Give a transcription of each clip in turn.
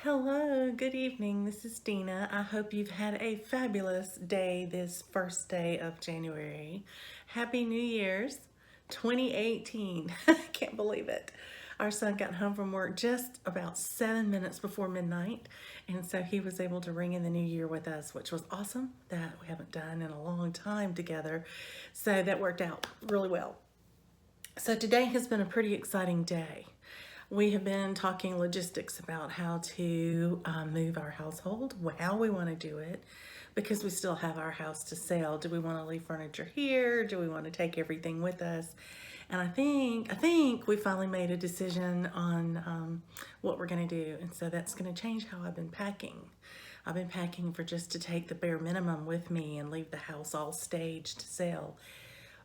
Hello, good evening. This is Dina. I hope you've had a fabulous day this first day of January. Happy New Year's 2018. Can't believe it. Our son got home from work just about 7 minutes before midnight, and so he was able to ring in the new year with us, which was awesome. That we haven't done in a long time together. So that worked out really well. So today has been a pretty exciting day. We have been talking logistics about how to move our household, how we want to do it, because we still have our house to sell. Do we want to leave furniture here? Do we want to take everything with us? And I think we finally made a decision on what we're going to do, and so that's going to change how I've been packing. I've been packing for just to take the bare minimum with me and leave the house all staged to sell.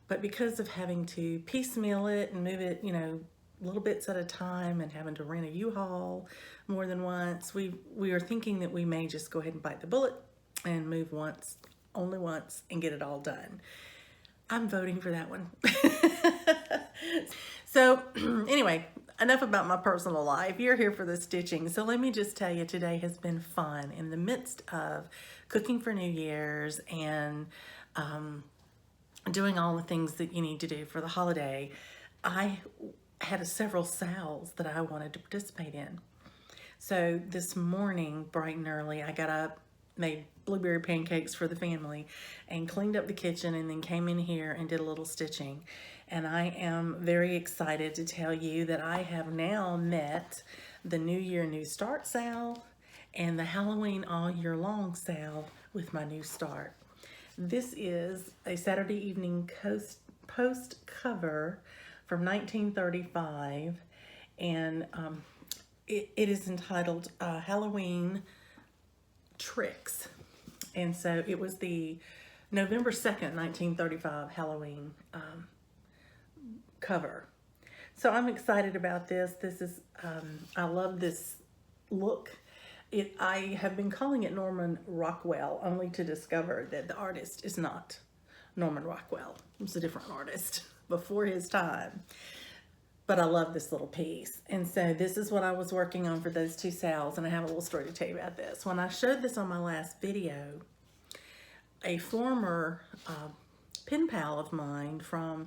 But because of having to piecemeal it and move it, little bits at a time and having to rent a U-Haul more than once, we are thinking that we may just go ahead and bite the bullet and move once, only once, and get it all done. I'm voting for that one. So anyway, enough about my personal life. You're here for the stitching. So let me just tell you, today has been fun in the midst of cooking for New Year's and doing all the things that you need to do for the holiday. I had several sales that I wanted to participate in. So this morning, bright and early, I got up, made blueberry pancakes for the family, and cleaned up the kitchen, and then came in here and did a little stitching. And I am very excited to tell you that I have now met the New Year New Start sale and the Halloween All Year Long sale with my new start. This is a Saturday evening post cover from 1935, and it is entitled Halloween Tricks. And so it was the November 2nd, 1935 Halloween cover. So I'm excited about this. This is, I love this look. I have been calling it Norman Rockwell, only to discover that the artist is not Norman Rockwell. He was a different artist before his time. But I love this little piece. And so this is what I was working on for those two sales, and I have a little story to tell you about this. When I showed this on my last video, a former pen pal of mine from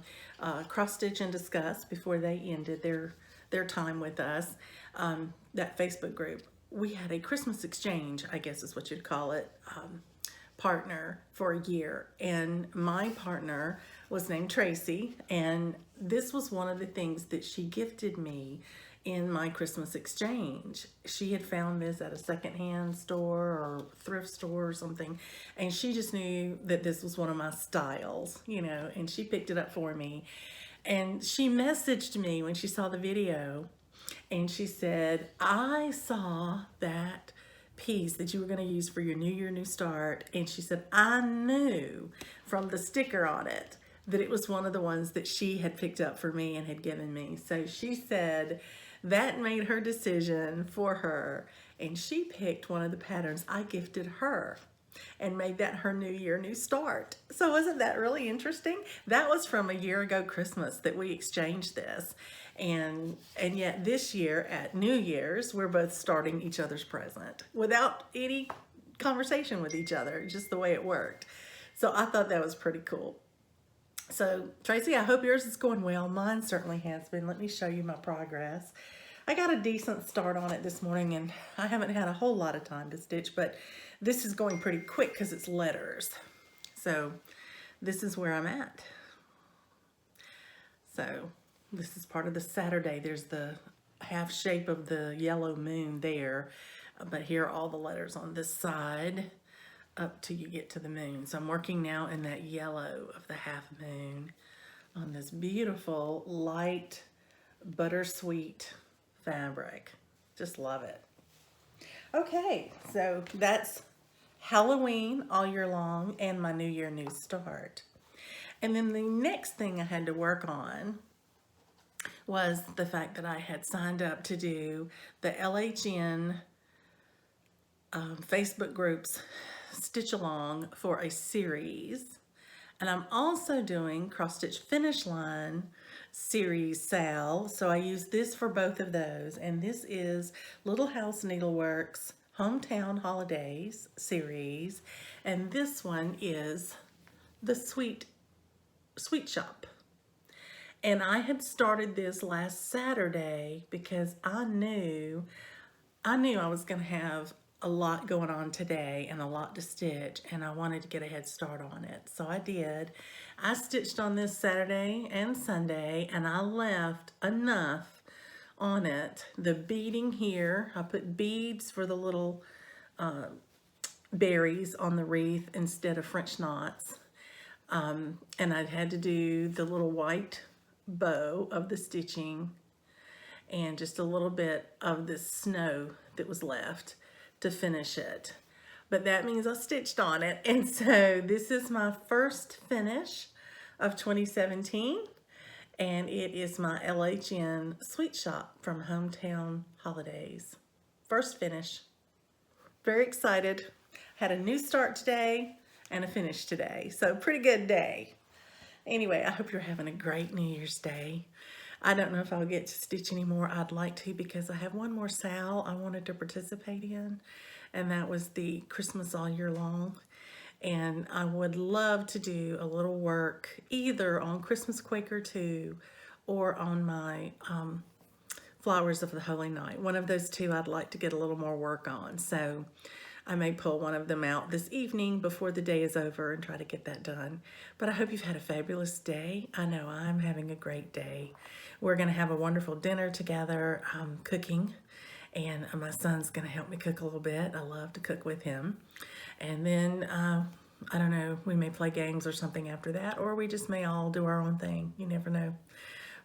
Cross Stitch and Discuss, before they ended their time with us, that Facebook group, we had a Christmas exchange, I guess is what you'd call it, partner for a year. And my partner was named Tracy, and this was one of the things that she gifted me in my Christmas exchange. She had found this at a secondhand store or thrift store or something, and she just knew that this was one of my styles, and she picked it up for me. And she messaged me when she saw the video, and she said, I saw that piece that you were going to use for your New Year New Start, and she said, I knew from the sticker on it that it was one of the ones that she had picked up for me and had given me. So she said that made her decision for her, and she picked one of the patterns I gifted her and made that her New Year New Start. So wasn't that really interesting? That was from a year ago Christmas that we exchanged this. And yet this year at New Year's, we're both starting each other's present without any conversation with each other, just the way it worked. So I thought that was pretty cool. So Tracy, I hope yours is going well. Mine certainly has been. Let me show you my progress. I got a decent start on it this morning, and I haven't had a whole lot of time to stitch, but this is going pretty quick because it's letters. So this is where I'm at. So this is part of the Saturday. There's the half shape of the yellow moon there, but here are all the letters on this side up till you get to the moon. So I'm working now in that yellow of the half moon on this beautiful light buttersweet fabric. Just love it. Okay, so that's Halloween all year long and my New Year New Start. And then the next thing I had to work on was the fact that I had signed up to do the LHN Facebook groups Stitch Along for a series. And I'm also doing Cross Stitch Finish Line series Sal. So I use this for both of those. And this is Little House Needleworks Hometown Holidays series. And this one is the Sweet Shop. And I had started this last Saturday because I knew I was going to have a lot going on today and a lot to stitch, and I wanted to get a head start on it. So I did. I stitched on this Saturday and Sunday, and I left enough on it. The beading here, I put beads for the little berries on the wreath instead of French knots. And I had to do the little white bow of the stitching and just a little bit of the snow that was left to finish it. But that means I stitched on it. And so this is my first finish of 2017. And it is my LHN Sweet Shop from Hometown Holidays. First finish. Very excited. Had a new start today and a finish today. So pretty good day. Anyway, I hope you're having a great New Year's Day. I don't know if I'll get to stitch anymore. I'd like to because I have one more Sal I wanted to participate in, and that was the Christmas All Year Long. And I would love to do a little work either on Christmas Quaker 2 or on my Flowers of the Holy Night. One of those two I'd like to get a little more work on. So I may pull one of them out this evening before the day is over and try to get that done. But I hope you've had a fabulous day. I know I'm having a great day. We're going to have a wonderful dinner together, cooking. And my son's going to help me cook a little bit. I love to cook with him. And then, I don't know, we may play games or something after that. Or we just may all do our own thing. You never know.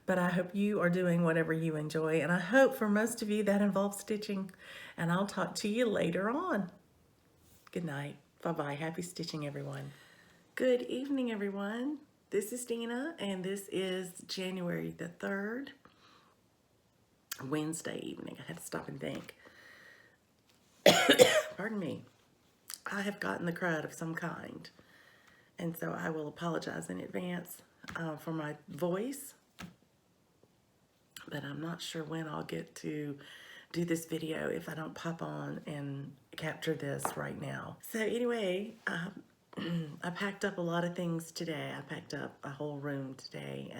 But I hope you are doing whatever you enjoy. And I hope for most of you that involves stitching. And I'll talk to you later on. Good night. Bye-bye. Happy stitching, everyone. Good evening, everyone. This is Dina, and this is January the 3rd, Wednesday evening. I had to stop and think. Pardon me. I have gotten the crud of some kind, and so I will apologize in advance for my voice, but I'm not sure when I'll get to do this video if I don't pop on and capture this right now. So anyway, I packed up a lot of things today. I packed up a whole room today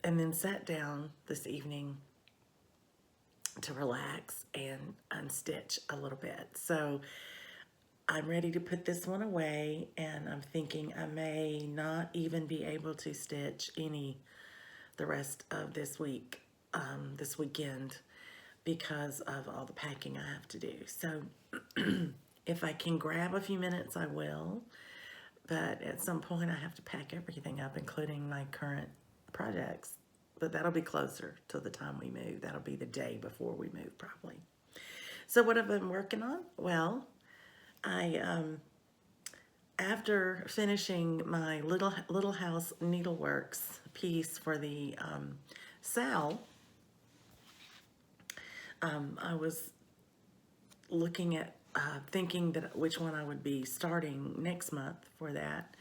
and then sat down this evening to relax and unstitch a little bit. So I'm ready to put this one away, and I'm thinking I may not even be able to stitch the rest of this week, this weekend, because of all the packing I have to do. So if I can grab a few minutes, I will. But at some point, I have to pack everything up, including my current projects. But that'll be closer to the time we move. That'll be the day before we move, probably. So what have I been working on? Well, after finishing my Little House Needleworks piece for the Sal, I was looking at thinking that which one I would be starting next month for that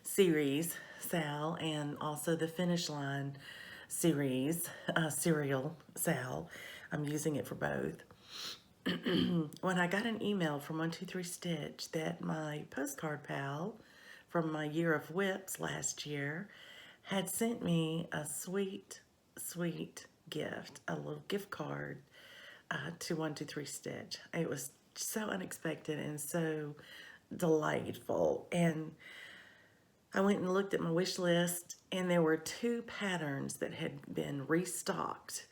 series, Sal, and also the Finish Line series, Serial Sal. I'm using it for both. When I got an email from 123 Stitch that my postcard pal from my Year of Whips last year had sent me a sweet, sweet gift, a little gift card to 123 Stitch. It was so unexpected and so delightful. And I went and looked at my wish list, and there were 2 patterns that had been restocked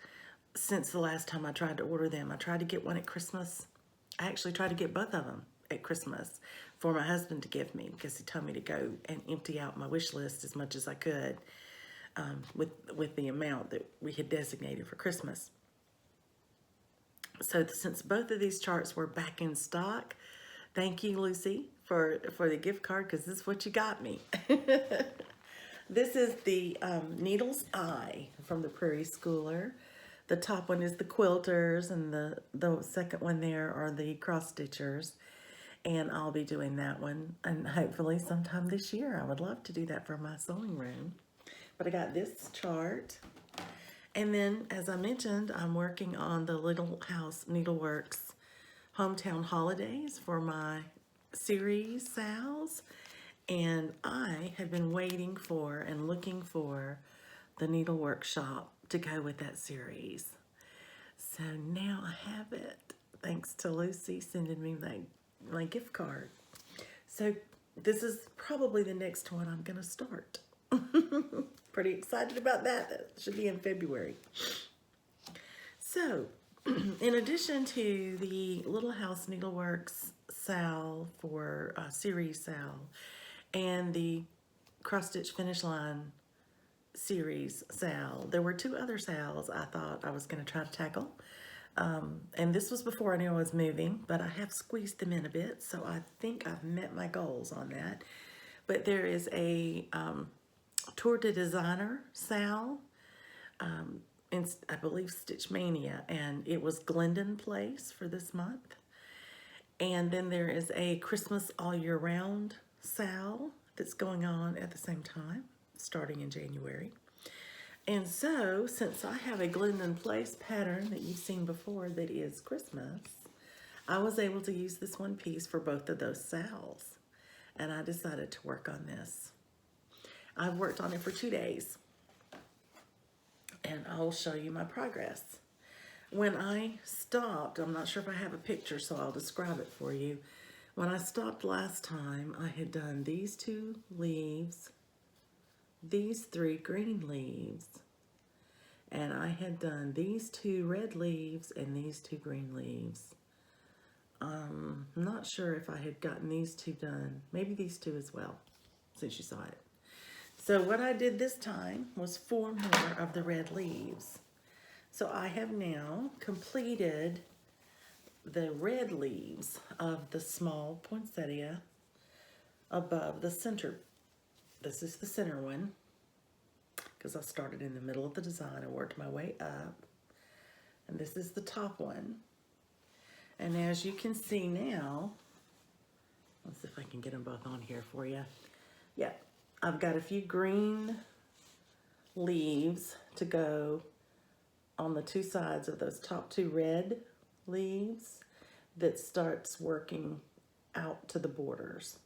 since the last time I tried to order them. I tried to get one at Christmas. I actually tried to get both of them at Christmas for my husband to give me, because he told me to go and empty out my wish list as much as I could with the amount that we had designated for Christmas. So since both of these charts were back in stock, thank you, Lucy, for the gift card, because this is what you got me. This is the Needle's Eye from the Prairie Schooler. The top one is the Quilters, and the second one there are the Cross Stitchers. And I'll be doing that one, and hopefully sometime this year. I would love to do that for my sewing room. But I got this chart. And then, as I mentioned, I'm working on the Little House Needleworks Hometown Holidays for my series sales. And I had been waiting for and looking for the needle workshop to go with that series. So now I have it, thanks to Lucy sending me my gift card. So this is probably the next one I'm gonna start. Pretty excited about that. That should be in February. So, in addition to the Little House Needleworks sale for series sale and the Cross Stitch Finish Line series sale, there were two other sales I thought I was going to try to tackle. And this was before I knew I was moving, but I have squeezed them in a bit, so I think I've met my goals on that. But there is a Tour de Designer sale, in, I believe, Stitch Mania, and it was Glendon Place for this month. And then there is a Christmas All Year Round sale that's going on at the same time, starting in January. And so, since I have a Glendon Place pattern that you've seen before that is Christmas, I was able to use this one piece for both of those sales. And I decided to work on this. I've worked on it for 2 days. And I'll show you my progress. When I stopped, I'm not sure if I have a picture, so I'll describe it for you. When I stopped last time, I had done these 2 leaves, these 3 green leaves, and I had done these 2 red leaves and these 2 green leaves. I'm not sure if I had gotten these 2 done, maybe these 2 as well, since you saw it. So what I did this time was 4 more of the red leaves. So I have now completed the red leaves of the small poinsettia above the center. This is the center one, because I started in the middle of the design and worked my way up. And this is the top one. And as you can see now, let's see if I can get them both on here for you. Yeah. I've got a few green leaves to go on the 2 sides of those top 2 red leaves that starts working out to the borders.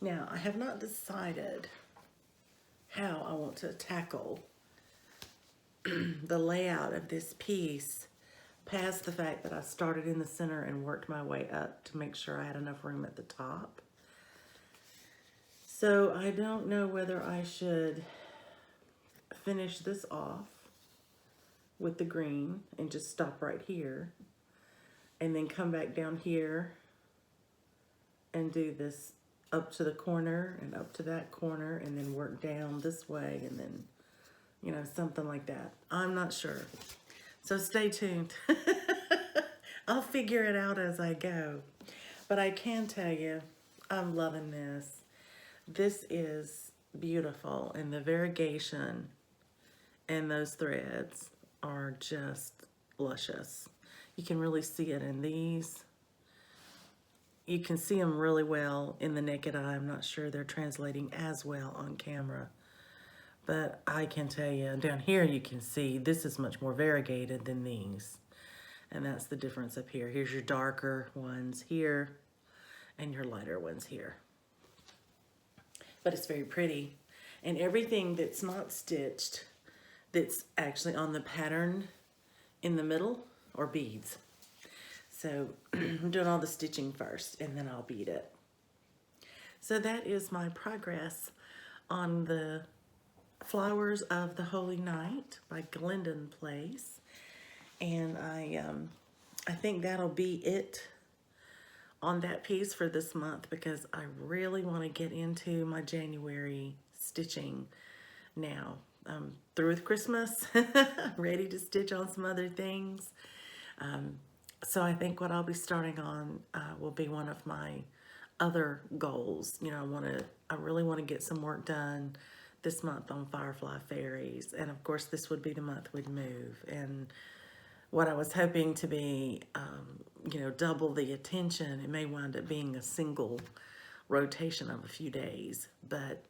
Now, I have not decided how I want to tackle the layout of this piece past the fact that I started in the center and worked my way up to make sure I had enough room at the top. So I don't know whether I should finish this off with the green and just stop right here and then come back down here and do this up to the corner and up to that corner and then work down this way and then, you know, something like that. I'm not sure. So stay tuned. I'll figure it out as I go. But I can tell you, I'm loving this. This is beautiful, and the variegation and those threads are just luscious. You can really see it in these. You can see them really well in the naked eye. I'm not sure they're translating as well on camera. But I can tell you, down here you can see this is much more variegated than these. And that's the difference up here. Here's your darker ones here, and your lighter ones here. But it's very pretty. And everything that's not stitched, that's actually on the pattern in the middle, are beads. So I'm doing all the stitching first, and then I'll bead it. So that is my progress on the Flowers of the Holy Night by Glendon Place. And I think that'll be it on that piece for this month, because I really want to get into my January stitching now. I'm through with Christmas, ready to stitch on some other things. So I think what I'll be starting on will be one of my other goals. You know, I really want to get some work done this month on Firefly Fairies. And of course, this would be the month we'd move. And what I was hoping to be, you know, double the attention, it may wind up being a single rotation of a few days. But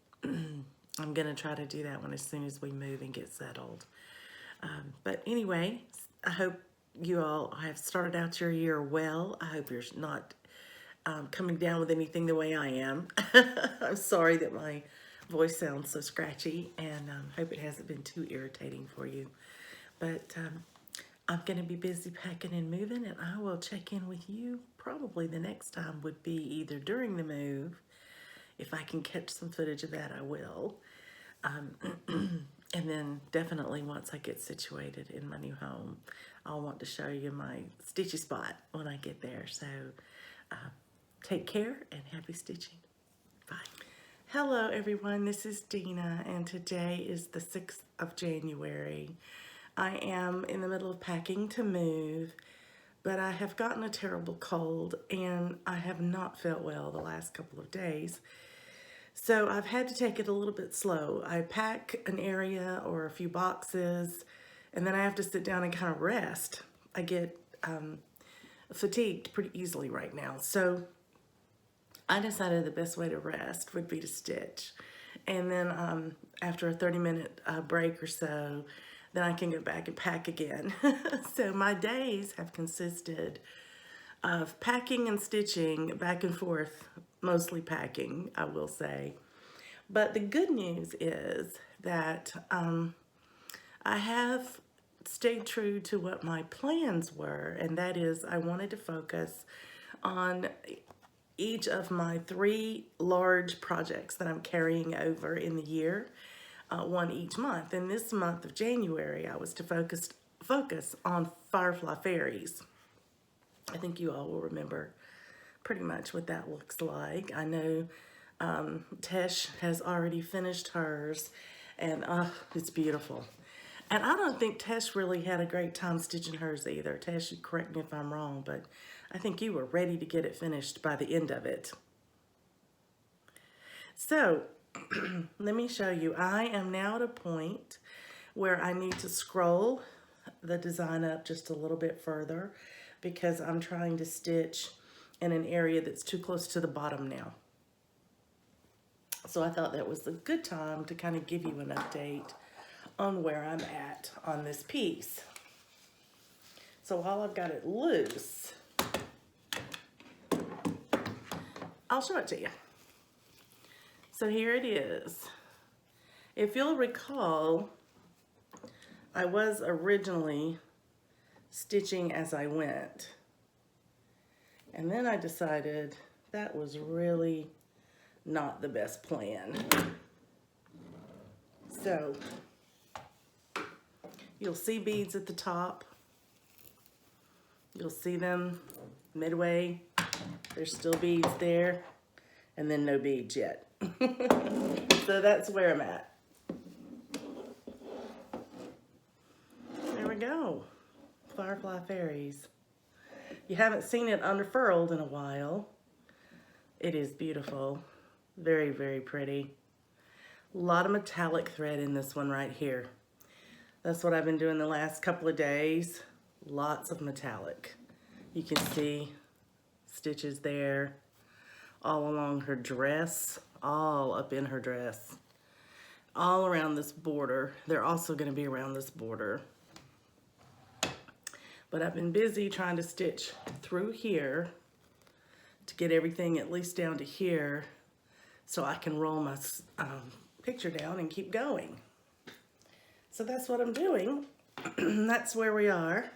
I'm going to try to do that one as soon as we move and get settled. But anyway, I hope you all have started out your year well. I hope you're not coming down with anything the way I am. I'm sorry that my voice sounds so scratchy, and hope it hasn't been too irritating for you. But I'm going to be busy packing and moving, and I will check in with you. Probably the next time would be either during the move. If I can catch some footage of that, I will. And then definitely once I get situated in my new home, I'll want to show you my stitchy spot when I get there. So take care and happy stitching. Bye. Hello everyone, this is Dina, and today is the 6th of January. I am in the middle of packing to move, but I have gotten a terrible cold and I have not felt well the last couple of days. So I've had to take it a little bit slow. I pack an area or a few boxes, and then I have to sit down and kind of rest. I get fatigued pretty easily right now. So I decided the best way to rest would be to stitch. And then after a 30-minute break or so, then I can go back and pack again. So my days have consisted of packing and stitching back and forth, mostly packing, I will say. But the good news is that I have stayed true to what my plans were, and that is I wanted to focus on each of my 3 large projects that I'm carrying over in the year, one each month. And this month of January, I was to focus on Firefly Fairies. I think you all will remember pretty much what that looks like. I know Tesh has already finished hers, and it's beautiful. And I don't think Tesh really had a great time stitching hers either. Tesh, you correct me if I'm wrong, but I think you were ready to get it finished by the end of it. So let me show you. I am now at a point where I need to scroll the design up just a little bit further, because I'm trying to stitch in an area that's too close to the bottom now. So I thought that was a good time to kind of give you an update on where I'm at on this piece. So while I've got it loose, I'll show it to you. So here it is. If you'll recall, I was originally stitching as I went. And then I decided that was really not the best plan. So you'll see beads at the top. You'll see them midway. There's still beads there, and then no beads yet. So that's where I'm at. There we go. Firefly Fairies. You haven't seen it unfurled in a while. It is beautiful. Very, very pretty. A lot of metallic thread in this one right here. That's what I've been doing the last couple of days. Lots of metallic. You can see stitches there all along her dress, all up in her dress, all around this border. They're also going to be around this border. But I've been busy trying to stitch through here to get everything at least down to here so I can roll my picture down and keep going. So that's what I'm doing. That's where we are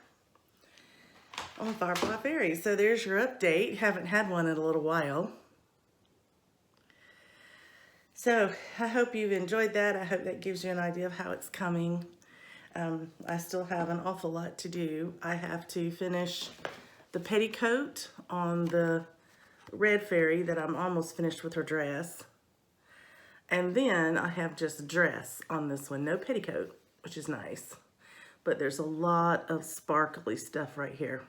on Firefly Fairies. So there's your update. Haven't had one in a little while. So I hope you've enjoyed that. I hope that gives you an idea of how it's coming. I still have an awful lot to do. I have to finish the petticoat on the red fairy that I'm almost finished with her dress. And then I have just dress on this one, no petticoat, which is nice. But there's a lot of sparkly stuff right here.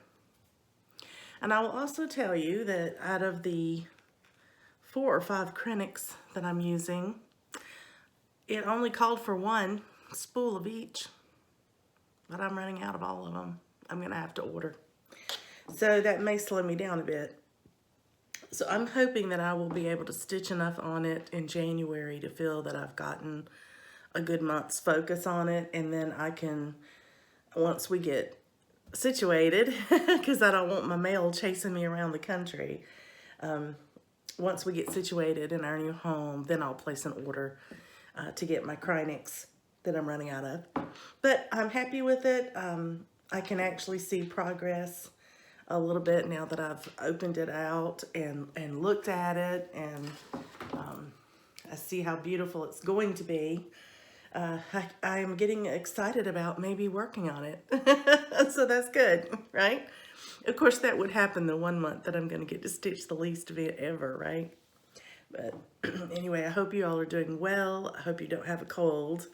And I will also tell you that out of the 4 or 5 Krennics that I'm using, it only called for 1 spool of each. But I'm running out of all of them. I'm going to have to order. So that may slow me down a bit. So I'm hoping that I will be able to stitch enough on it in January to feel that I've gotten a good month's focus on it, and then I can, once we get situated, because I don't want my mail chasing me around the country, once we get situated in our new home, then I'll place an order to get my Krynics that I'm running out of. But I'm happy with it. I can actually see progress a little bit now that I've opened it out and looked at it, and I see how beautiful it's going to be. I'm getting excited about maybe working on it. So that's good, right? Of course, that would happen the 1 month that I'm going to get to stitch the least of it ever, right? But anyway, I hope you all are doing well. I hope you don't have a cold.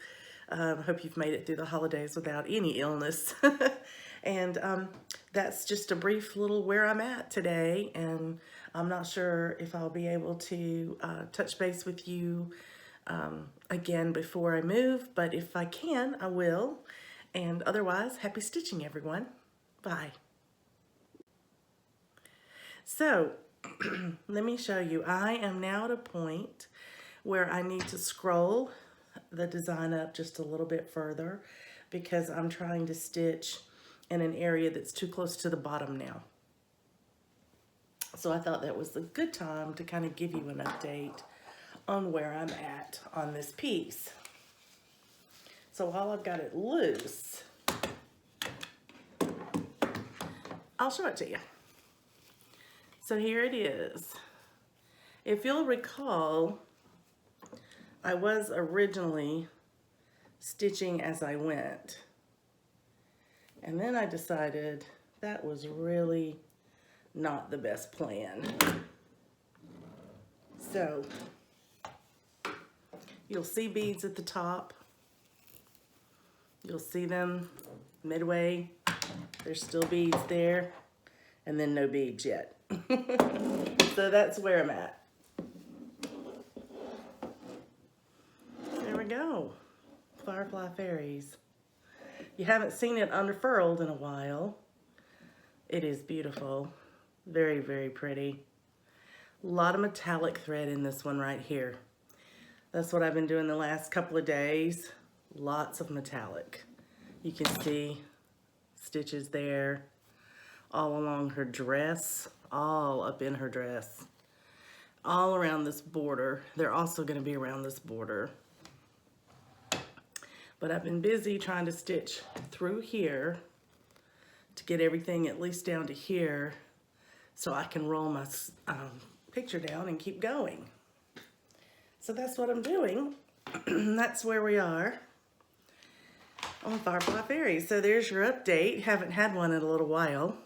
I hope you've made it through the holidays without any illness. And that's just a brief little where I'm at today. And I'm not sure if I'll be able to touch base with you again before I move, but if I can, I will. And otherwise, happy stitching, everyone. Bye. So, let me show you. I am now at a point where I need to scroll the design up just a little bit further because I'm trying to stitch in an area that's too close to the bottom now. So I thought that was a good time to kind of give you an update on where I'm at on this piece. So while I've got it loose, I'll show it to you. So here it is. If you'll recall, I was originally stitching as I went. And then I decided that was really not the best plan. So you'll see beads at the top. You'll see them midway. There's still beads there, and then no beads yet. So that's where I'm at. There we go. Firefly Fairies. You haven't seen it unfurled in a while. It is beautiful. Very, very pretty. A lot of metallic thread in this one right here. That's what I've been doing the last couple of days. Lots of metallic. You can see stitches there all along her dress, all up in her dress, all around this border. They're also going to be around this border. But I've been busy trying to stitch through here to get everything at least down to here so I can roll my picture down and keep going. So that's what I'm doing. That's where we are on Firefly Fairies. So there's your update. Haven't had one in a little while.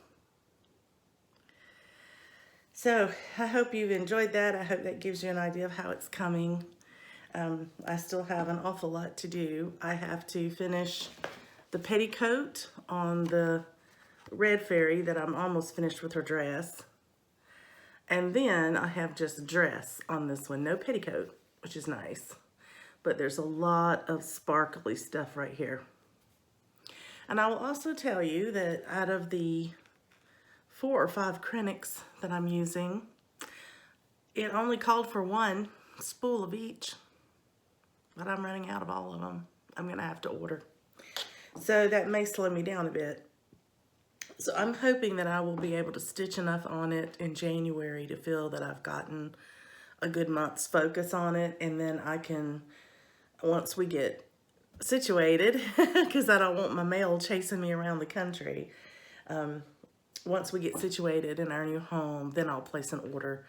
So I hope you've enjoyed that. I hope that gives you an idea of how it's coming. I still have an awful lot to do. I have to finish the petticoat on the red fairy that I'm almost finished with her dress. And then I have just dress on this one, no petticoat, which is nice. But there's a lot of sparkly stuff right here. And I will also tell you that out of the 4 or 5 Krynics that I'm using, it only called for 1 spool of each. But I'm running out of all of them. I'm gonna have to order. So that may slow me down a bit. So I'm hoping that I will be able to stitch enough on it in January to feel that I've gotten a good month's focus on it, and then I can, once we get situated, because I don't want my mail chasing me around the country, once we get situated in our new home, then I'll place an order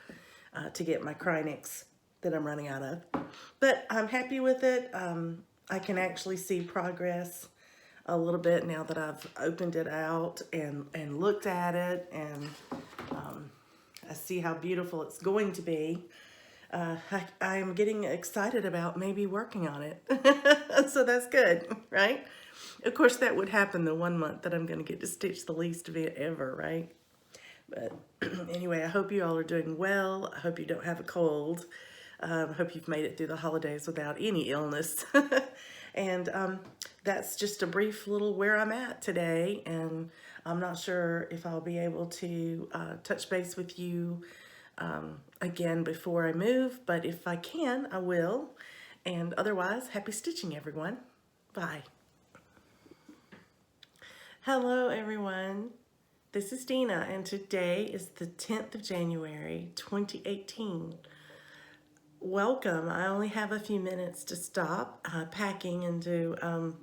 to get my Krynics that I'm running out of. But I'm happy with it. I can actually see progress a little bit now that I've opened it out and looked at it, and I see how beautiful it's going to be. I'm getting excited about maybe working on it. So that's good, right? Of course, that would happen the 1 month that I'm going to get to stitch the least of it ever, right? But anyway, I hope you all are doing well. I hope you don't have a cold. I hope you've made it through the holidays without any illness. And that's just a brief little where I'm at today. And I'm not sure if I'll be able to touch base with you again before I move, but if I can, I will. And otherwise, happy stitching, everyone. Bye. Hello, everyone. This is Dina, and today is the 10th of January, 2018. Welcome. I only have a few minutes to stop packing and to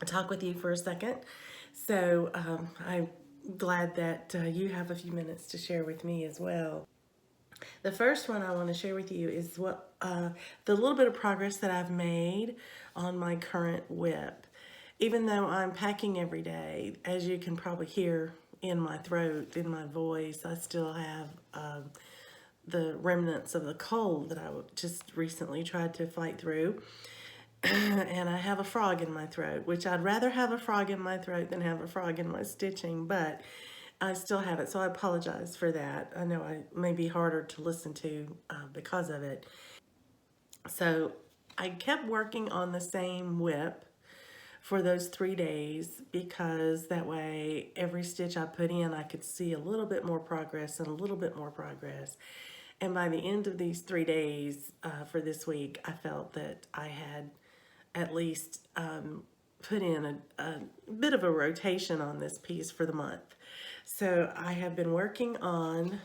talk with you for a second. So I'm glad that you have a few minutes to share with me as well. The first one I want to share with you is what the little bit of progress that I've made on my current whip. Even though I'm packing every day, as you can probably hear in my throat, in my voice, I still have the remnants of the cold that I just recently tried to fight through. And I have a frog in my throat, which I'd rather have a frog in my throat than have a frog in my stitching, but I still have it, so I apologize for that. I know I may be harder to listen to because of it. So I kept working on the same whip for those 3 days because that way every stitch I put in I could see a little bit more progress and a little bit more progress. And by the end of these 3 days for this week, I felt that I had at least put in a bit of a rotation on this piece for the month. So I have been working on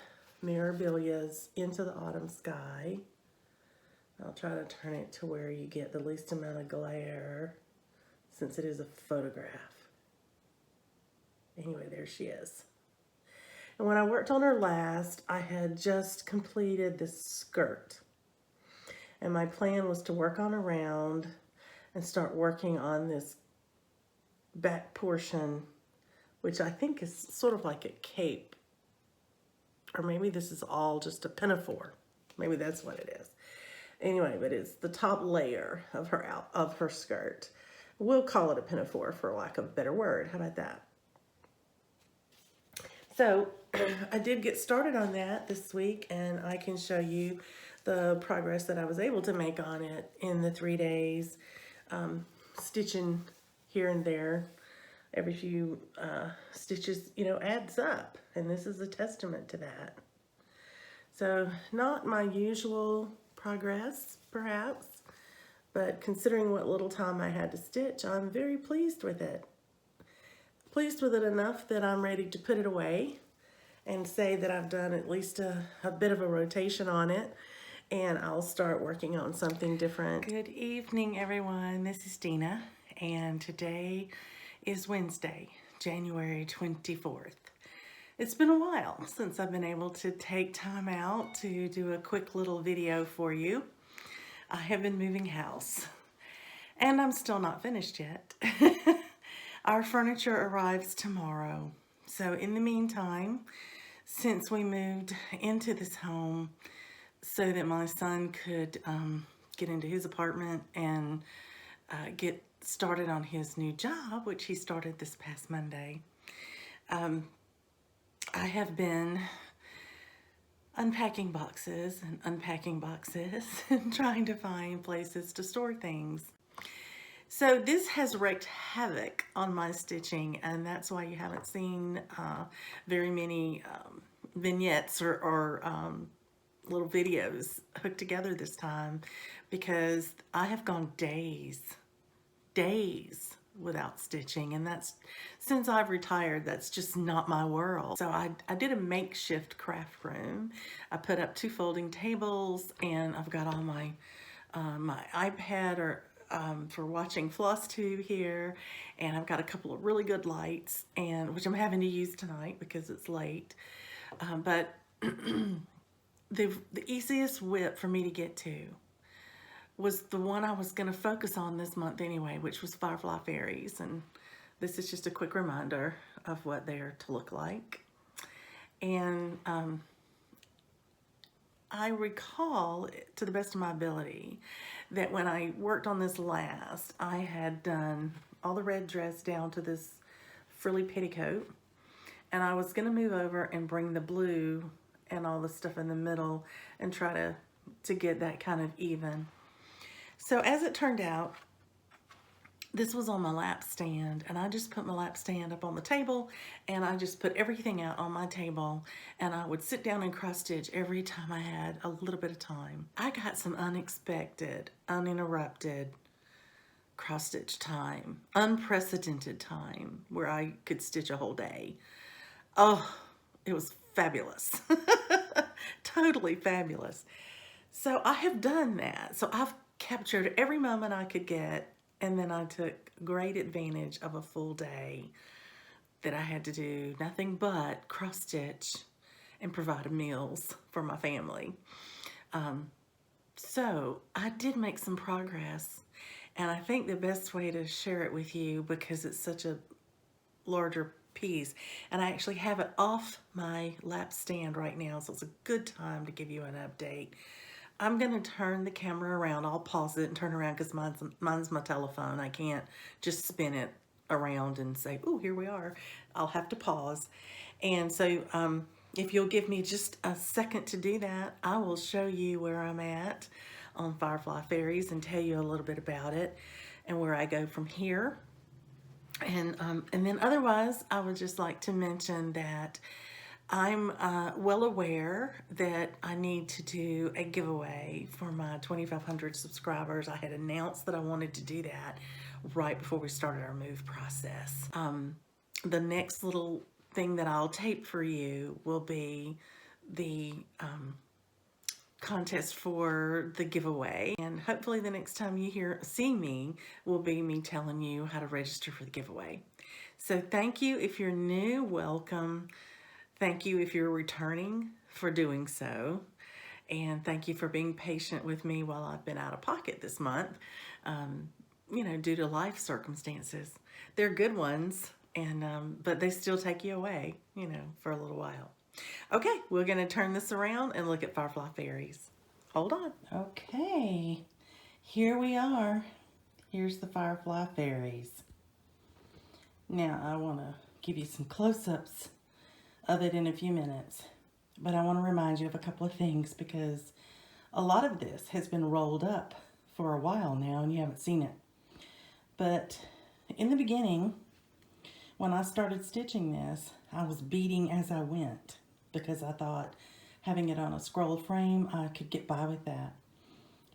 Mirabilia's Into the Autumn Sky. I'll try to turn it to where you get the least amount of glare since it is a photograph. Anyway, there she is. And when I worked on her last, I had just completed this skirt. And my plan was to work on around and start working on this back portion, which I think is sort of like a cape. Or maybe this is all just a pinafore. Maybe that's what it is. Anyway, but it's the top layer of her skirt. We'll call it a pinafore for lack of a better word. How about that? So I did get started on that this week, and I can show you the progress that I was able to make on it in the 3 days, stitching here and there. Every few stitches, you know, adds up, and this is a testament to that. So not my usual progress, perhaps, but considering what little time I had to stitch, I'm very pleased with it. Pleased with it enough that I'm ready to put it away and say that I've done at least a bit of a rotation on it, and I'll start working on something different. Good evening, everyone. This is Dina, and today is Wednesday, January 24th. It's been a while since I've been able to take time out to do a quick little video for you. I have been moving house, and I'm still not finished yet. Our furniture arrives tomorrow. So in the meantime, since we moved into this home so that my son could get into his apartment and get started on his new job, which he started this past Monday, I have been unpacking boxes and trying to find places to store things. So this has wreaked havoc on my stitching, and that's why you haven't seen very many vignettes or little videos hooked together this time, because I have gone days without stitching, and that's since I've retired. That's just not my world. So I did a makeshift craft room. I put up 2 folding tables, and I've got all my my iPad or for watching FlossTube here, and I've got a couple of really good lights, and which I'm having to use tonight because it's late. But the easiest whip for me to get to was the one I was going to focus on this month anyway, which was Firefly Fairies. And this is just a quick reminder of what they're to look like. And I recall, to the best of my ability, that when I worked on this last, I had done all the red dress down to this frilly petticoat, and I was going to move over and bring the blue and all the stuff in the middle and try to get that kind of even. So as it turned out, this was on my lap stand, and I just put my lap stand up on the table, and I just put everything out on my table, and I would sit down and cross stitch every time I had a little bit of time. I got some unexpected, uninterrupted cross stitch time, unprecedented time where I could stitch a whole day. Oh, it was fabulous. Totally fabulous. So I have done that. So I've captured every moment I could get, and then I took great advantage of a full day that I had to do nothing but cross stitch and provide meals for my family. So I did make some progress, and I think the best way to share it with you, because it's such a larger piece, and I actually have it off my lap stand right now, so it's a good time to give you an update. I'm gonna turn the camera around. I'll pause it and turn around because mine's my telephone. I can't just spin it around and say, "Ooh, here we are." I'll have to pause. And so if you'll give me just a second to do that, I will show you where I'm at on Firefly Fairies and tell you a little bit about it and where I go from here. And then otherwise, I would just like to mention that I'm well aware that I need to do a giveaway for my 2,500 subscribers. I had announced that I wanted to do that right before we started our move process. The next little thing that I'll tape for you will be the contest for the giveaway, and hopefully the next time you see me will be me telling you how to register for the giveaway. So thank you if you're new, welcome. Thank you if you're returning for doing so, and thank you for being patient with me while I've been out of pocket this month, you know, due to life circumstances. They're good ones, and but they still take you away, you know, for a little while. Okay, we're going to turn this around and look at Firefly Fairies. Hold on. Okay, here we are. Here's the Firefly Fairies. Now, I want to give you some close-ups of it in a few minutes, but I want to remind you of a couple of things because a lot of this has been rolled up for a while now and you haven't seen it. But in the beginning, when I started stitching this, I was beading as I went because I thought having it on a scroll frame, I could get by with that.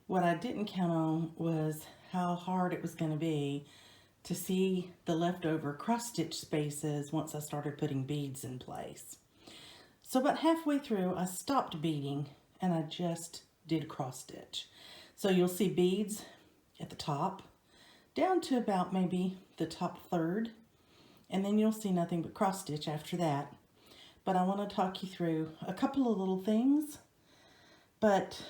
What I didn't count on was how hard it was going to be to see the leftover cross stitch spaces once I started putting beads in place. So about halfway through, I stopped beading and I just did cross stitch. So you'll see beads at the top, down to about maybe the top third, and then you'll see nothing but cross stitch after that. But I want to talk you through a couple of little things, but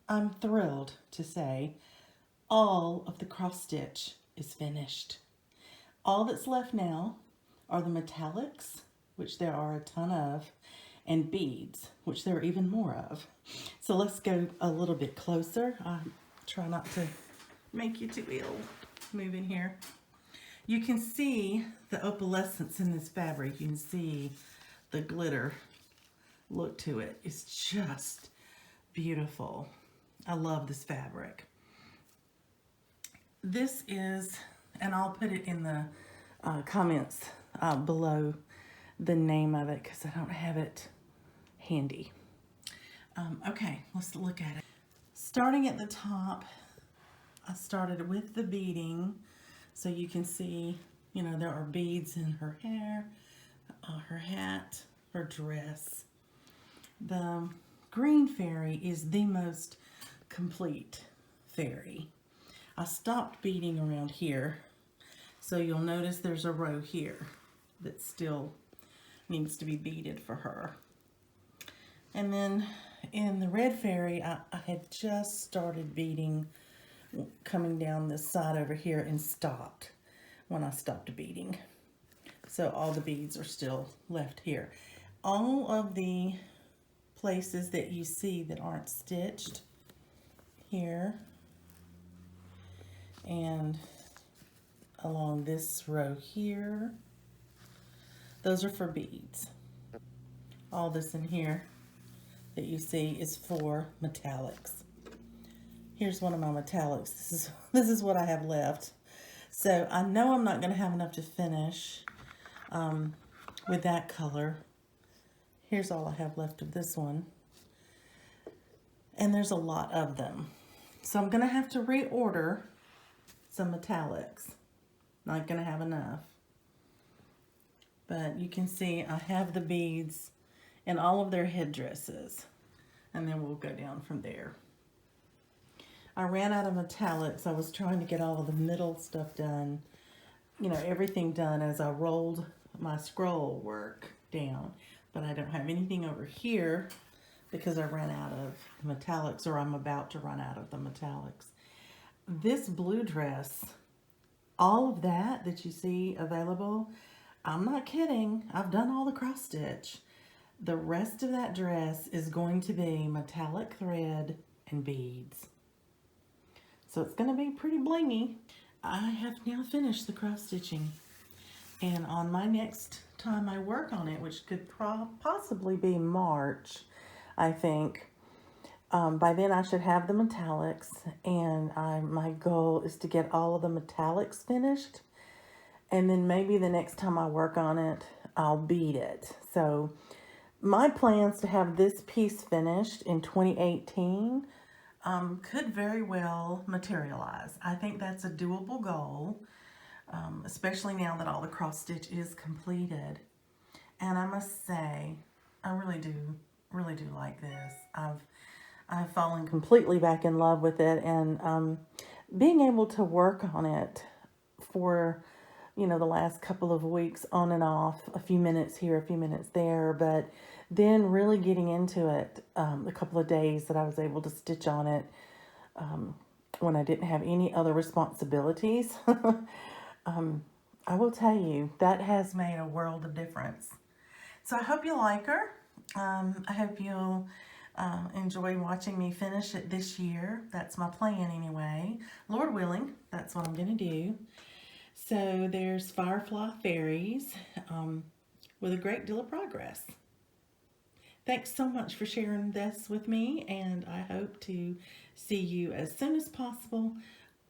I'm thrilled to say all of the cross stitch is finished. All that's left now are the metallics, which there are a ton of, and beads, which there are even more of. So let's go a little bit closer. I try not to make you too ill. Move in here. You can see the opalescence in this fabric. You can see the glitter look to it. It's just beautiful. I love this fabric. This is, and I'll put it in the comments below the name of it because I don't have it handy. Okay, let's look at it. Starting at the top, I started with the beading, so you can see, you know, there are beads in her hair, her hat, her dress. The green fairy is the most complete fairy. I stopped beading around here, so you'll notice there's a row here that still needs to be beaded for her. And then in the red fairy, I had just started beading coming down this side over here and stopped when I stopped beading. So all the beads are still left here. All of the places that you see that aren't stitched here and along this row here, those are for beads. All this in here that you see is for metallics. Here's one of my metallics. This is what I have left. So I know I'm not going to have enough to finish with that color. Here's all I have left of this one. And there's a lot of them. So I'm going to have to reorder some metallics. Not going to have enough. But you can see I have the beads in all of their headdresses. And then we'll go down from there. I ran out of metallics. I was trying to get all of the middle stuff done. You know, everything done as I rolled my scroll work down. But I don't have anything over here because I ran out of metallics, or I'm about to run out of the metallics. This blue dress, all of that you see available, I'm not kidding. I've done all the cross stitch. The rest of that dress is going to be metallic thread and beads. So it's going to be pretty blingy. I have now finished the cross stitching. And on my next time I work on it, which could possibly be March, I think, by then I should have the metallics. And my goal is to get all of the metallics finished. And then maybe the next time I work on it, I'll bead it. So my plans to have this piece finished in 2018 could very well materialize. I think that's a doable goal, especially now that all the cross stitch is completed. And I must say, I really do like this. I've fallen completely back in love with it, and being able to work on it for, you know, the last couple of weeks on and off, a few minutes here, a few minutes there, but then really getting into it a couple of days that I was able to stitch on it when I didn't have any other responsibilities. I will tell you, that has made a world of difference. So I hope you like her. I hope you'll enjoy watching me finish it this year. That's my plan anyway. Lord willing, that's what I'm going to do. So there's Firefly Fairies with a great deal of progress. Thanks so much for sharing this with me, and I hope to see you as soon as possible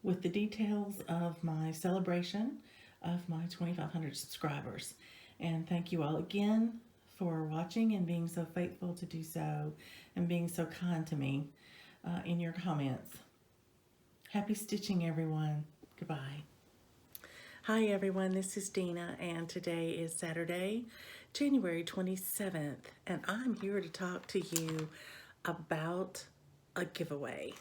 with the details of my celebration of my 2,500 subscribers. And thank you all again for watching and being so faithful to do so, and being so kind to me in your comments. Happy stitching, everyone. Goodbye. Hi everyone, this is Dina, and today is Saturday, January 27th, and I'm here to talk to you about a giveaway.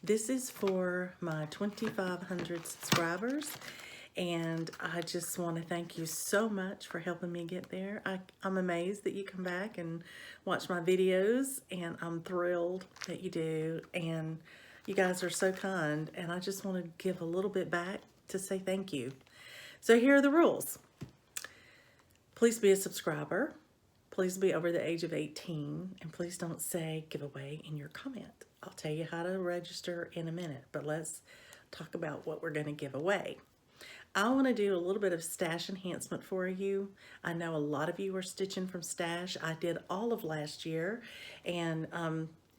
This is for my 2,500 subscribers, and I just want to thank you so much for helping me get there. I'm amazed that you come back and watch my videos, and I'm thrilled that you do, and you guys are so kind, and I just want to give a little bit back to say thank you. So here are the rules. Please be a subscriber. Please be over the age of 18, and please don't say giveaway in your comment. I'll tell you how to register in a minute, but let's talk about what we're going to give away. I want to do a little bit of stash enhancement for you. I know a lot of you are stitching from stash. I did all of last year, and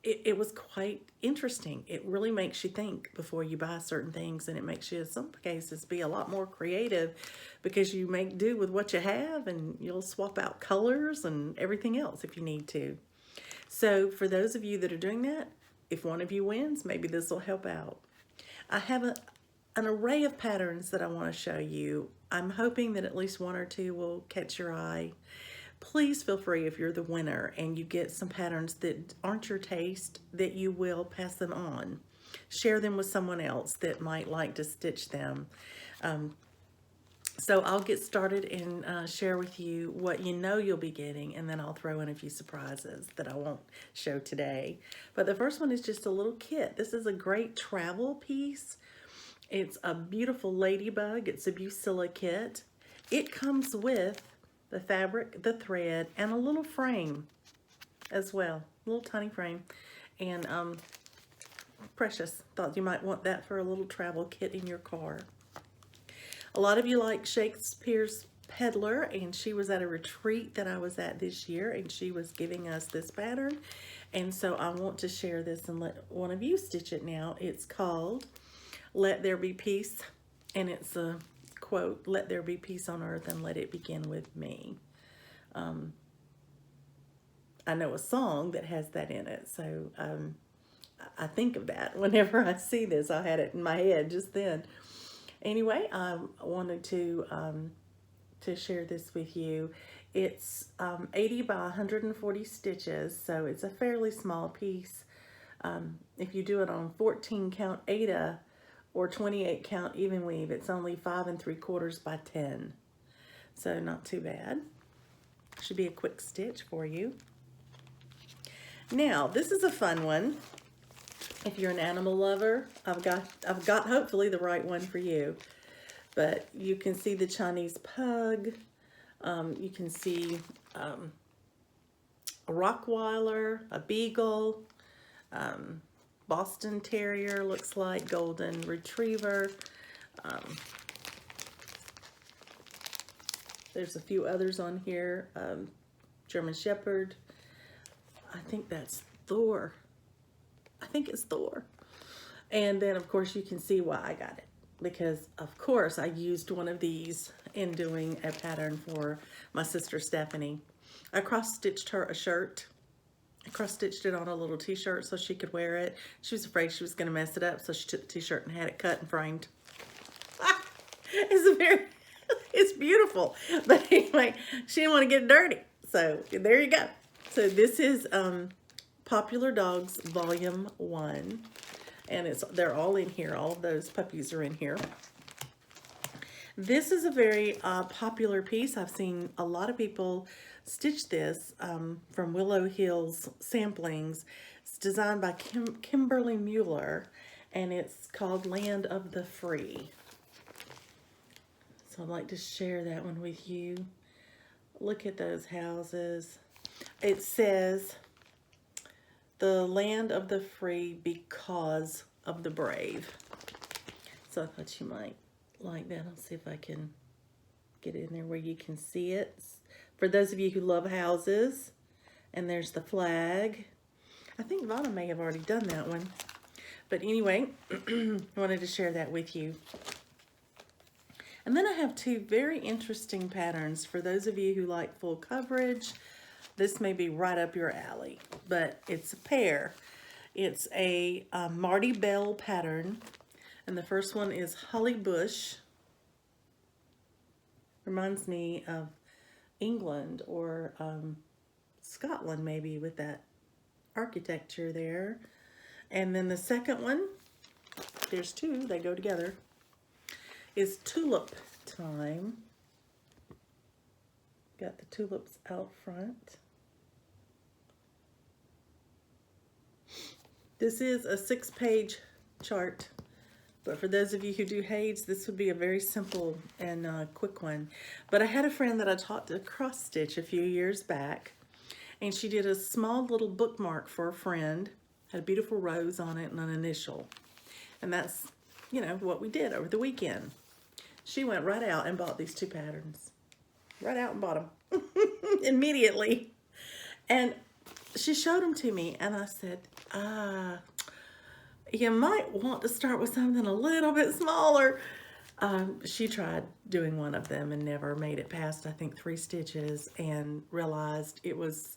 it was quite interesting. It really makes you think before you buy certain things, and it makes you, in some cases, be a lot more creative because you make do with what you have, and you'll swap out colors and everything else if you need to. So for those of you that are doing that, if one of you wins, maybe this will help out. I have an array of patterns that I want to show you. I'm hoping that at least one or two will catch your eye. Please feel free, if you're the winner and you get some patterns that aren't your taste, that you will pass them on. Share them with someone else that might like to stitch them. So I'll get started and share with you what you know you'll be getting, and then I'll throw in a few surprises that I won't show today. But the first one is just a little kit. This is a great travel piece. It's a beautiful ladybug. It's a Bucilla kit. It comes with the fabric, the thread, and a little frame as well. A little tiny frame. And precious. Thought you might want that for a little travel kit in your car. A lot of you like Shakespeare's Peddler, and she was at a retreat that I was at this year, and she was giving us this pattern. And so I want to share this and let one of you stitch it now. It's called Let There Be Peace And it's a quote, "Let there be peace on earth and let it begin with me." I know a song that has that in it, so I think of that whenever I see this. I had it in my head just then. Anyway, I wanted to share this with you. It's 80 by 140 stitches, so it's a fairly small piece. If you do it on 14 count Aida or 28 count even weave, it's only 5 3/4 by 10. So not too bad. Should be a quick stitch for you. Now, this is a fun one. If you're an animal lover, I've got hopefully the right one for you. But you can see the Chinese pug. You can see a Rottweiler, a Beagle, Boston Terrier, looks like, Golden Retriever. There's a few others on here. German Shepherd. I think that's Thor. I think it's Thor. And then, of course, you can see why I got it. Because, of course, I used one of these in doing a pattern for my sister Stephanie. I cross-stitched her a shirt. I cross-stitched it on a little t-shirt so she could wear it. She was afraid she was going to mess it up, so she took the t-shirt and had it cut and framed. It's beautiful. But anyway, she didn't want to get it dirty. So, there you go. So, this is Popular Dogs Volume 1. And they're all in here. All of those puppies are in here. This is a very popular piece. I've seen a lot of people stitch this from Willow Hills Samplings. It's designed by Kimberly Mueller, and it's called Land of the Free. So I'd like to share that one with you. Look at those houses. It says, "The land of the free because of the brave." So I thought you might like that. I'll see if I can get it in there where you can see it. For those of you who love houses, and there's the flag. I think Vanna may have already done that one. But anyway, I wanted to share that with you. And then I have two very interesting patterns for those of you who like full coverage. This may be right up your alley, but it's a pair. It's a Marty Bell pattern, and the first one is Holly Bush. Reminds me of England or Scotland maybe with that architecture there. And then the second one, there's two, they go together, is Tulip Time. Got the tulips out front. This is a 6-page chart, but for those of you who do Hades, this would be a very simple and quick one. But I had a friend that I taught to cross stitch a few years back, and she did a small little bookmark for a friend, had a beautiful rose on it and an initial. And that's, you know, what we did over the weekend. She went right out and bought these two patterns. Right out and bought them immediately. And she showed them to me, and I said, you might want to start with something a little bit smaller. She tried doing one of them and never made it past, I think, 3 stitches, and realized it was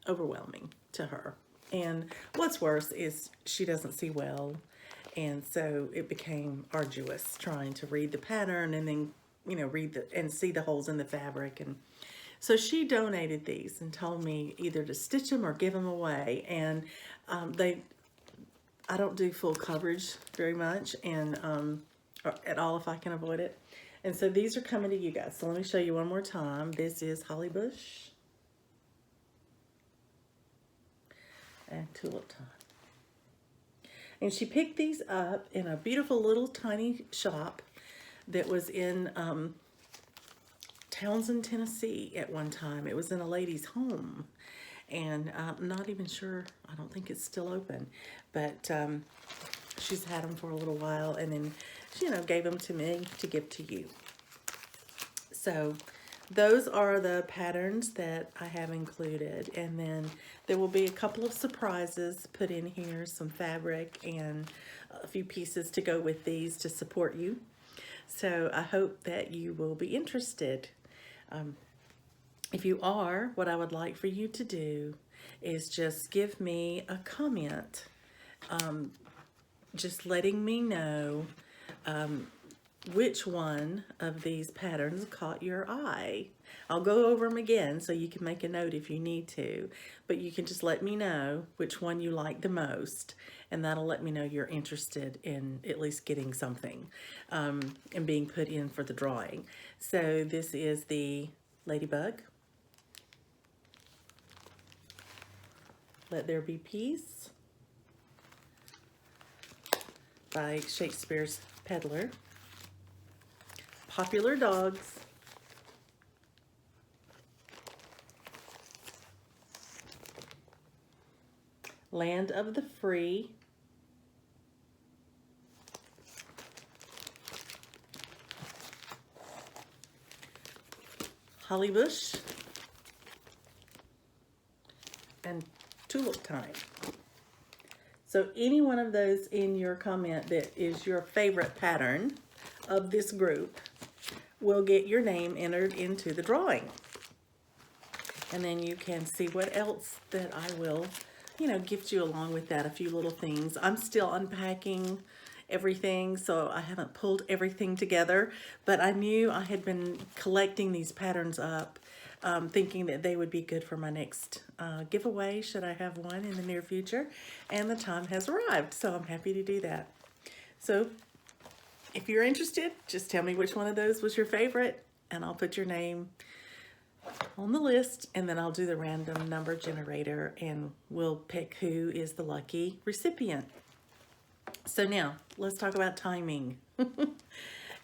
overwhelming to her. And what's worse is she doesn't see well, and so it became arduous trying to read the pattern and then, you know, and see the holes in the fabric. And so she donated these and told me either to stitch them or give them away. And I don't do full coverage very much, and or at all if I can avoid it. And so these are coming to you guys. So let me show you one more time. This is Holly Bush and Tulip Time. And she picked these up in a beautiful little tiny shop that was in Townsend, Tennessee at one time. It was in a lady's home. And I'm not even sure, I don't think it's still open. But she's had them for a little while, and then she, you know, gave them to me to give to you. So those are the patterns that I have included. And then there will be a couple of surprises put in here, some fabric and a few pieces to go with these to support you. So I hope that you will be interested. If you are, what I would like for you to do is just give me a comment, just letting me know which one of these patterns caught your eye. I'll go over them again so you can make a note if you need to, but you can just let me know which one you like the most, and that'll let me know you're interested in at least getting something and being put in for the drawing. So this is the Ladybug, Let There Be Peace by Shakespeare's Peddler, Popular Dogs, Land of the Free, Hollybush, and Tulip Time. So any one of those in your comment that is your favorite pattern of this group will get your name entered into the drawing. And then you can see what else that I will, gift you along with that, a few little things. I'm still unpacking everything, so I haven't pulled everything together, but I knew I had been collecting these patterns up, thinking that they would be good for my next giveaway, should I have one in the near future, and the time has arrived, so I'm happy to do that. So if you're interested, just tell me which one of those was your favorite, and I'll put your name on the list, and then I'll do the random number generator, and we'll pick who is the lucky recipient. So now, let's talk about timing.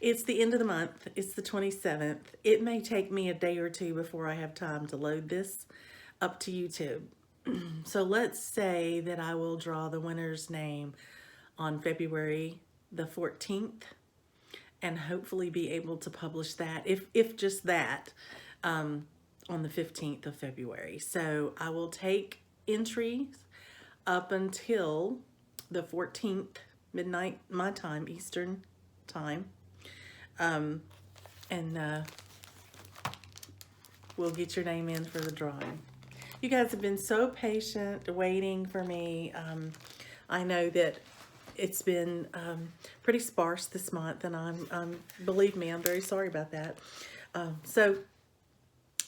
It's the end of the month. It's the 27th. It may take me a day or two before I have time to load this up to YouTube. So let's say that I will draw the winner's name on February the 14th and hopefully be able to publish that, if just that, on the 15th of February. So I will take entries up until the 14th, midnight my time, Eastern time. We'll get your name in for the drawing. You guys have been so patient waiting for me. I know that it's been pretty sparse this month, and believe me, I'm very sorry about that. So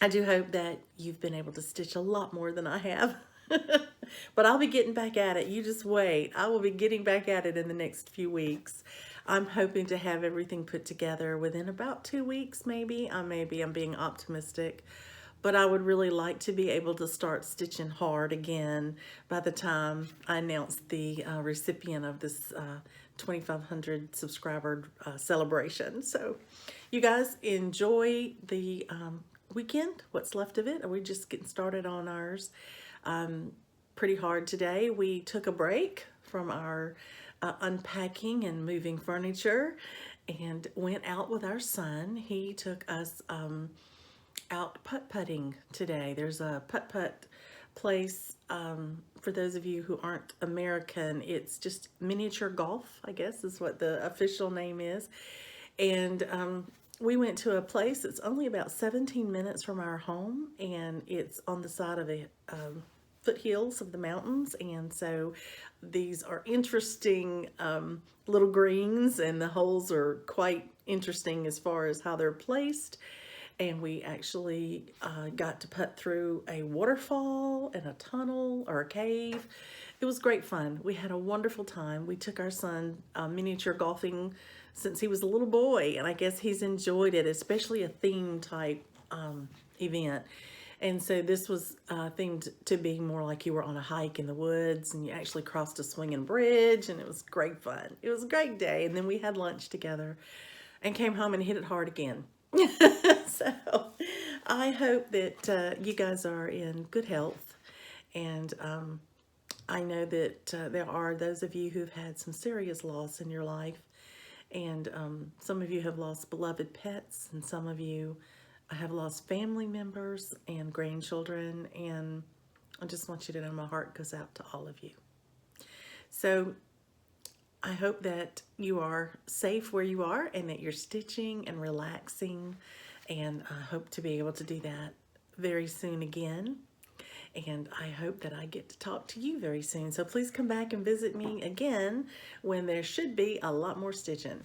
I do hope that you've been able to stitch a lot more than I have. But I'll be getting back at it. You just wait. I will be getting back at it in the next few weeks. I'm hoping to have everything put together within about 2 weeks, maybe. I'm being optimistic. But I would really like to be able to start stitching hard again by the time I announce the recipient of this 2,500 subscriber celebration. So you guys enjoy the weekend, what's left of it. Are we just getting started on ours? Pretty hard today. We took a break from our unpacking and moving furniture and went out with our son. He took us out putt-putting today. There's a putt-putt place. For those of you who aren't American, it's just miniature golf, I guess is what the official name is. And we went to a place that's only about 17 minutes from our home, and it's on the side of the foothills of the mountains. And so these are interesting little greens, and the holes are quite interesting as far as how they're placed. And we actually got to putt through a waterfall and a tunnel or a cave. It was great fun. We had a wonderful time. We took our son miniature golfing since he was a little boy, and I guess he's enjoyed it, especially a theme type event. And so this was themed to be more like you were on a hike in the woods, and you actually crossed a swinging bridge, and it was great fun. It was a great day. And then we had lunch together and came home and hit it hard again. So I hope that you guys are in good health, and I know that there are those of you who've had some serious loss in your life, and some of you have lost beloved pets, and some of you have lost family members and grandchildren, and I just want you to know my heart goes out to all of you. So I hope that you are safe where you are and that you're stitching and relaxing. And I hope to be able to do that very soon again. And I hope that I get to talk to you very soon. So please come back and visit me again when there should be a lot more stitching.